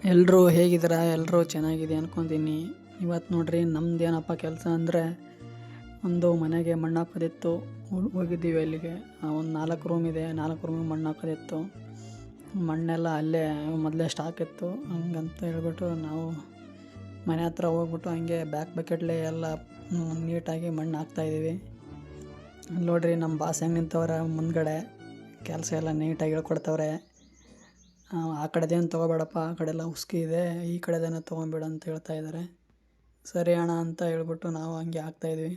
ಎಲ್ಲರೂ ಹೇಗಿದ್ದೀರಾ? ಎಲ್ಲರೂ ಚೆನ್ನಾಗಿದೆ ಅನ್ಕೊತೀನಿ. ಇವತ್ತು ನೋಡ್ರಿ ನಮ್ದೇನಪ್ಪ ಕೆಲಸ ಅಂದರೆ ಒಂದು ಮನೆಗೆ ಮಣ್ಣು ಹಾಕೋದಿತ್ತು. ಹೋಗಿದ್ದೀವಿ ಅಲ್ಲಿಗೆ. ಒಂದು 4 ರೂಮ್ ಇದೆ, 4 ರೂಮಿಗೆ ಮಣ್ಣು ಹಾಕೋದಿತ್ತು. ಮಣ್ಣೆಲ್ಲ ಅಲ್ಲೇ ಮೊದಲೇ ಸ್ಟಾಕ್ ಇತ್ತು. ಹಂಗಂತ ಹೇಳ್ಬಿಟ್ಟು ನಾವು ಮನೆ ಹತ್ರ ಹೋಗ್ಬಿಟ್ಟು ಹಂಗೆ ಬಕೆಟ್ಲೆ ಎಲ್ಲ ನೀಟಾಗಿ ಮಣ್ಣು ಹಾಕ್ತಾಯಿದ್ದೀವಿ. ನೋಡ್ರಿ ನಮ್ಮ ಬಾಸ್ ಹೆಂಗೆ ನಿಂತವ್ರೆ ಮುಂದ್ಗಡೆ, ಕೆಲಸ ಎಲ್ಲ ನೀಟಾಗಿ ಹೇಳ್ಕೊಡ್ತವ್ರೆ. ಆ ಕಡೆದೇನು ತೊಗೋಬೇಡಪ್ಪ, ಆ ಕಡೆ ಎಲ್ಲ ಉಸ್ಕಿ ಇದೆ, ಈ ಕಡೆದೇನೋ ತೊಗೊಂಬೇಡ ಅಂತ ಹೇಳ್ತಾ ಇದ್ದಾರೆ. ಸರಿ ಅಣ್ಣ ಅಂತ ಹೇಳ್ಬಿಟ್ಟು ನಾವು ಹಂಗೆ ಹಾಕ್ತಾಯಿದ್ವಿ.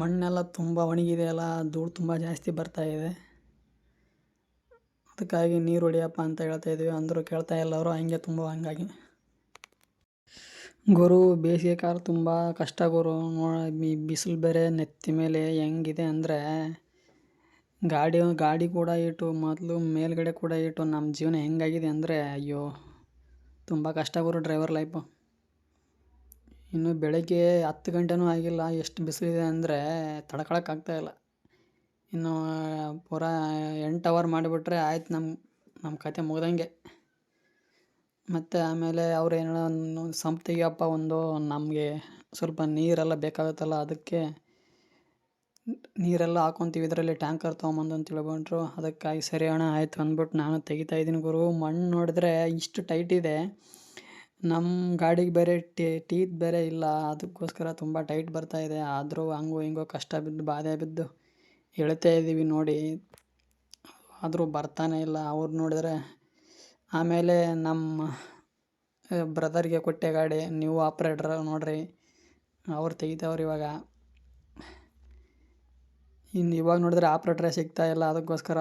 ಮಣ್ಣೆಲ್ಲ ತುಂಬ ಒಣಗಿದೆಯಲ್ಲ, ಧೂಳು ತುಂಬ ಜಾಸ್ತಿ ಬರ್ತಾಯಿದೆ. ಅದಕ್ಕಾಗಿ ನೀರು ಹೊಡಿಯಪ್ಪ ಅಂತ ಹೇಳ್ತಾಯಿದ್ವಿ. ಅಂದರೂ ಕೇಳ್ತಾ ಇಲ್ಲ ಅವರು. ಹಂಗಾಗಿ ಗುರು ಬೇಸಿಗೆ ಕಾಲ ತುಂಬ ಕಷ್ಟ ಗುರು. ಬಿಸಿಲು ಬೇರೆ ನೆತ್ತಿ ಮೇಲೆ ಹೆಂಗಿದೆ ಅಂದರೆ ಗಾಡಿ ಕೂಡ ಇಟ್ಟು ಮೊದಲು ಮೇಲ್ಗಡೆ ಕೂಡ ಇಟ್ಟು ನಮ್ಮ ಜೀವನ ಹೆಂಗಾಗಿದೆ ಅಂದರೆ ಅಯ್ಯೋ ತುಂಬ ಕಷ್ಟ ಗುರು ಡ್ರೈವರ್ ಲೈಫು. ಇನ್ನು ಬೆಳಗ್ಗೆ 10 ಗಂಟೆನೂ ಆಗಿಲ್ಲ, ಎಷ್ಟು ಬಿಸಿಲಿದೆ ಅಂದರೆ ತಡ್ಕೊಳಕ್ಕಾಗ್ತಾಯಿಲ್ಲ. ಇನ್ನು ಪೂರಾ 8 ಅವರ್ ಮಾಡಿಬಿಟ್ರೆ ಆಯ್ತು ನಮ್ಮ ಕತೆ ಮುಗ್ದಂಗೆ. ಮತ್ತು ಆಮೇಲೆ ಅವ್ರು ಏನೋ ಸಂಪ್ ತೆಗಿಯಪ್ಪ, ನಮಗೆ ಸ್ವಲ್ಪ ನೀರೆಲ್ಲ ಬೇಕಾಗುತ್ತಲ್ಲ, ಅದಕ್ಕೆ ನೀರೆಲ್ಲ ಹಾಕ್ಕೊಂತೀವಿ ಇದರಲ್ಲಿ, ಟ್ಯಾಂಕರ್ ತೊಗೊಂಬಂದು ಅಂತ ತಿಳ್ಕೊಂಡ್ರು. ಅದಕ್ಕಾಗಿ ಸರಿ ಅಣ್ಣ ಆಯಿತು ಅಂದ್ಬಿಟ್ಟು ನಾನು ತೆಗಿತಾಯಿದ್ದೀನಿ ಗುರು. ಮಣ್ಣು ನೋಡಿದ್ರೆ ಇಷ್ಟು ಟೈಟ್ ಇದೆ. ನಮ್ಮ ಗಾಡಿಗೆ ಬೇರೆ ಟೀತ್ ಬೇರೆ ಇಲ್ಲ, ಅದಕ್ಕೋಸ್ಕರ ತುಂಬ ಟೈಟ್ ಬರ್ತಾಯಿದೆ. ಆದರೂ ಹಂಗೋ ಹಿಂಗೋ ಕಷ್ಟ ಬಿದ್ದು ಬಾಧೆ ಬಿದ್ದು ಹೇಳ್ತಾ ಇದ್ದೀವಿ ನೋಡಿ, ಆದರೂ ಬರ್ತಾನೆ ಇಲ್ಲ. ಅವ್ರು ನೋಡಿದ್ರೆ ಆಮೇಲೆ ನಮ್ಮ ಬ್ರದರ್ಗೆ ಕೊಟ್ಟೆ ಗಾಡಿ, ನೀವು ಆಪ್ರೇಟ್ರ್ ನೋಡ್ರಿ, ಅವ್ರು ತೆಗಿತಾವ್ರು ಇವಾಗ. ಇವಾಗ ನೋಡಿದ್ರೆ ಆಪ್ರೇಟ್ರೇ ಸಿಗ್ತಾಯಿಲ್ಲ. ಅದಕ್ಕೋಸ್ಕರ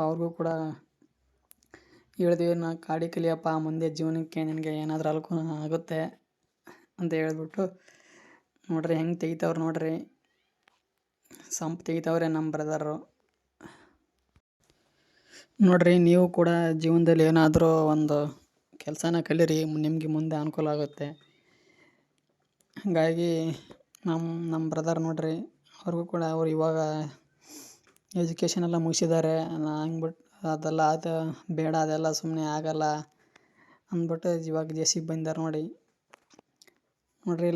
ಅವ್ರಿಗೂ ಕೂಡ ಹೇಳಿದ್ವಿ, ಗಾಡಿ ಕಲಿಯಪ್ಪ, ಮುಂದೆ ಜೀವನಕ್ಕೆ ನಿನಗೆ ಏನಾದರೂ ಅನುಕೂಲ ಆಗುತ್ತೆ ಅಂತ ಹೇಳ್ಬಿಟ್ಟು. ನೋಡ್ರಿ ಹೆಂಗೆ ತೆಗಿತಾವ್ರು ನೋಡ್ರಿ, ಸಂಪ್ ತೆಗಿತಾವ್ರೆ ನಮ್ಮ ಬ್ರದರು. ನೋಡ್ರಿ ನೀವು ಕೂಡ ಜೀವನದಲ್ಲಿ ಏನಾದರೂ ಒಂದು ಕೆಲಸನ ಕಲೀರಿ, ನಿಮಗೆ ಮುಂದೆ ಅನುಕೂಲ ಆಗುತ್ತೆ. ಹಾಗಾಗಿ ನಮ್ಮ ಬ್ರದರ್ ನೋಡ್ರಿ, ಅವ್ರಿಗೂ ಕೂಡ ಅವ್ರು ಇವಾಗ ಎಜುಕೇಷನ್ ಎಲ್ಲ ಮುಗಿಸಿದ್ದಾರೆ. ಹಂಗ್ಬಿಟ್ಟು ಅದು ಬೇಡ, ಅದೆಲ್ಲ ಸುಮ್ಮನೆ ಆಗಲ್ಲ ಅಂದ್ಬಿಟ್ಟು ಇವಾಗ JCB ಬಂದಿದ್ದಾರೆ ನೋಡ್ರಿ.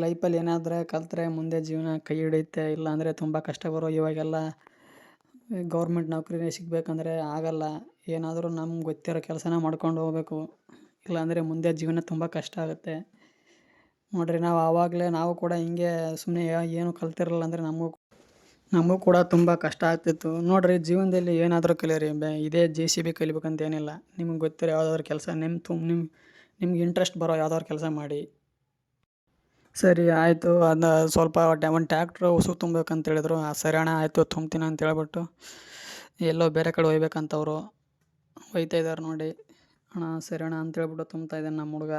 ಲೈಫಲ್ಲಿ ಏನಾದರೆ ಕಲಿತ್ರೆ ಮುಂದೆ ಜೀವನ ಕೈ ಹಿಡಿಯುತ್ತೆ, ಇಲ್ಲಾಂದರೆ ತುಂಬ ಕಷ್ಟ ಬರೋ. ಇವಾಗೆಲ್ಲ ಗೌರ್ಮೆಂಟ್ ನೌಕರಿನೇ ಸಿಗಬೇಕಂದ್ರೆ ಆಗಲ್ಲ. ಏನಾದರೂ ನಮ್ಗೆ ಗೊತ್ತಿರೋ ಕೆಲಸನ ಮಾಡ್ಕೊಂಡು ಹೋಗ್ಬೇಕು, ಇಲ್ಲಾಂದರೆ ಮುಂದೆ ಜೀವನ ತುಂಬ ಕಷ್ಟ ಆಗುತ್ತೆ ನೋಡ್ರಿ. ನಾವು ಕೂಡ ಹಿಂಗೆ ಸುಮ್ಮನೆ ಏನು ಕಲ್ತಿರಲ್ಲ ಅಂದರೆ ನಮಗೂ ಕೂಡ ತುಂಬ ಕಷ್ಟ ಆಗ್ತಿತ್ತು ನೋಡ್ರಿ. ಜೀವನದಲ್ಲಿ ಏನಾದರೂ ಕಲೀರಿ, ಇದೇ JCB ಕಲಿಬೇಕಂತ ಏನಿಲ್ಲ. ನಿಮ್ಗೆ ಗೊತ್ತಿರೋ ಯಾವುದಾದ್ರು ಕೆಲಸ, ನಿಮ್ಗೆ ಇಂಟ್ರೆಸ್ಟ್ ಬರೋ ಯಾವುದಾದ್ರು ಕೆಲಸ ಮಾಡಿ. ಸರಿ ಆಯಿತು, ಅದನ್ನ ಸ್ವಲ್ಪ ಒಂದು ಟ್ಯಾಕ್ಟ್ರು ಉಸು ತುಂಬಬೇಕಂತ ಹೇಳಿದ್ರು. ಸರಿ ಅಣ್ಣ ಆಯಿತು ತುಂಬ್ತೀನಿ ಅಂತ ಹೇಳ್ಬಿಟ್ಟು ಎಲ್ಲೋ ಬೇರೆ ಕಡೆ ಒಯ್ಬೇಕಂತವ್ರು ಒಯ್ತಾ ಇದ್ದಾರೆ ನೋಡಿ. ಅಣ್ಣ ಸರಿ ಅಣ್ಣ ಅಂತ ಹೇಳ್ಬಿಟ್ಟು ತುಂಬ್ತಾ ಇದ್ದಾನೆ ನಮ್ಮ ಹುಡುಗ.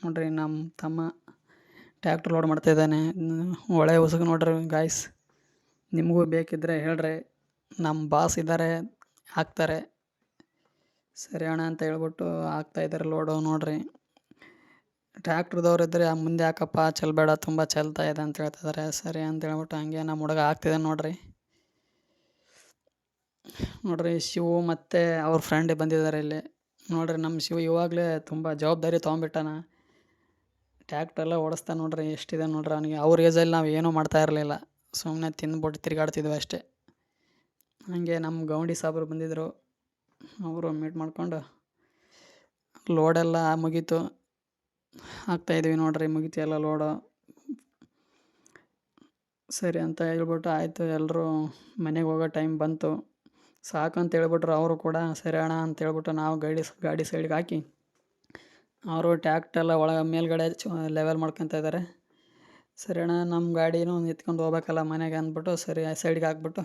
ನೋಡ್ರಿ ನಮ್ಮ ತಮ್ಮ ಟ್ಯಾಕ್ಟ್ರ್ ಲೋಡ್ ಮಾಡ್ತಾಯಿದ್ದಾನೆ. ಒಳ್ಳೆ ಉಸುಗು ನೋಡ್ರಿ ಗಾಯ್ಸ್, ನಿಮಗೂ ಬೇಕಿದ್ದರೆ ಹೇಳ್ರಿ, ನಮ್ಮ ಬಾಸ್ ಇದ್ದಾರೆ, ಹಾಕ್ತಾರೆ. ಸರಿ ಅಣ್ಣ ಅಂತ ಹೇಳ್ಬಿಟ್ಟು ಹಾಕ್ತಾಯಿದ್ದಾರೆ ಲೋಡು ನೋಡ್ರಿ. ಟ್ಯಾಕ್ಟ್ರದವ್ರು ಇದ್ದರೆ ಮುಂದೆ ಹಾಕಪ್ಪ, ಚೆಲ್ಲಬೇಡ, ತುಂಬ ಚೆಲ್ತಾ ಇದೆ ಅಂತ ಹೇಳ್ತಿದ್ದಾರೆ. ಸರಿ ಅಂತ ಹೇಳ್ಬಿಟ್ಟು ಹಂಗೆ ನಮ್ಮ ಹುಡುಗ ಹಾಕ್ತಿದ್ದಾನೆ ನೋಡ್ರಿ. ಶಿವು ಮತ್ತು ಅವ್ರ ಫ್ರೆಂಡ್ ಬಂದಿದ್ದಾರೆ ಇಲ್ಲಿ ನೋಡ್ರಿ. ನಮ್ಮ ಶಿವು ಇವಾಗಲೇ ತುಂಬ ಜವಾಬ್ದಾರಿ ತೊಗೊಂಬಿಟ್ಟಾನ, ಟ್ಯಾಕ್ಟ್ರೆಲ್ಲ ಓಡಿಸ್ತಾನೆ ನೋಡ್ರಿ. ಎಷ್ಟಿದೆ ನೋಡ್ರಿ ಅವನಿಗೆ. ಅವ್ರ ಏಜಲ್ಲಿ ನಾವು ಏನೂ ಮಾಡ್ತಾ ಇರಲಿಲ್ಲ, ಸುಮ್ಮನೆ ತಿಂದ್ಬಿಟ್ಟು ತಿರುಗಾಡ್ತಿದ್ವಿ ಅಷ್ಟೇ. ಹಾಗೆ ನಮ್ಮ ಗೌಂಡಿ ಸಾಬ್ರು ಬಂದಿದ್ದರು, ಅವರು ಮೀಟ್ ಮಾಡ್ಕೊಂಡು ಲೋಡೆಲ್ಲ ಮುಗೀತು, ಹಾಕ್ತಾಯಿದ್ವಿ ನೋಡ್ರಿ. ಮುಗೀತು ಎಲ್ಲ ಲೋಡು. ಸರಿ ಅಂತ ಹೇಳ್ಬಿಟ್ಟು ಆಯಿತು, ಎಲ್ಲರೂ ಮನೆಗೆ ಹೋಗೋ ಟೈಮ್ ಬಂತು, ಸಾಕು ಅಂತ ಹೇಳ್ಬಿಟ್ರು ಅವರು ಕೂಡ. ಸರಿ ಅಣ್ಣ ಅಂತ ಹೇಳ್ಬಿಟ್ಟು ನಾವು ಗಾಡಿ ಸೈಡ್ಗೆ ಹಾಕಿ, ಅವರು ಟ್ಯಾಕ್ಟ್ರೆಲ್ಲ ಮೇಲ್ಗಡೆ ಲೆವೆಲ್ ಮಾಡ್ಕೊತಾ ಇದ್ದಾರೆ. ಸರಿ ಅಣ್ಣ ನಮ್ಮ ಗಾಡಿನೂ ಎತ್ಕೊಂಡು ಹೋಗ್ಬೇಕಲ್ಲ ಮನೆಗೆ ಅಂದ್ಬಿಟ್ಟು ಸರಿ ಸೈಡ್ಗೆ ಹಾಕ್ಬಿಟ್ಟು